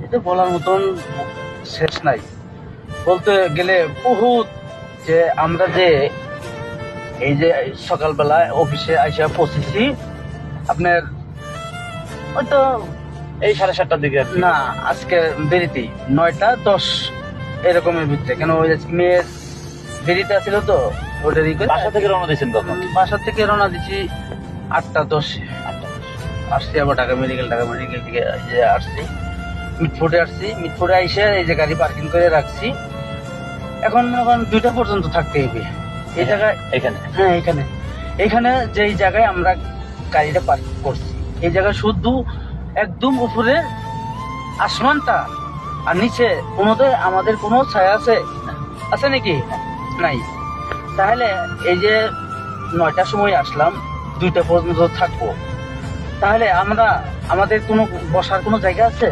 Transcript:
এটা বলার মতন শেষ নাই, বলতে গেলে বহুত। যে আমরা যে এই যে সকালবেলা অফিসে আইসা পৌঁছেছি আপনার হয়তো এই 7:30টার দিকে আর কি। না, আজকে দেরিতেই 9টা 10 এরকমের ভিতরে। কেন ওই আজকে মেয়ের দেরিতে আছিল তো, ওটার ই করে বাসা থেকে রওনা দিয়েছেন কখন? বাসা থেকে রওনা দিচ্ছি 8টা 10-এ। আসছি আবার ঢাকা মেডিকেল থেকে এই যে আসছি, মিটফোর্ডে আসছি। মিটফোর্ডে আইসে এই যে গাড়ি পার্কিং করে রাখছি। এখন মনে করেন 2টা পর্যন্ত থাকতে হবে এই জায়গায়। এখানে হ্যাঁ, এখানে যেই জায়গায় আমরা গাড়িটা পার্কিং করছি, এই জায়গায় শুধু একদম উপরে আসমানটা, আর নিচে কোনোতে আমাদের কোনো ছায়া আছে নাকি? নাই। তাহলে এই যে 9টার সময় আসলাম, 2টা পর্যন্ত থাকবো, তাহলে আমাদের কোনো বসার কোনো জায়গা আছে?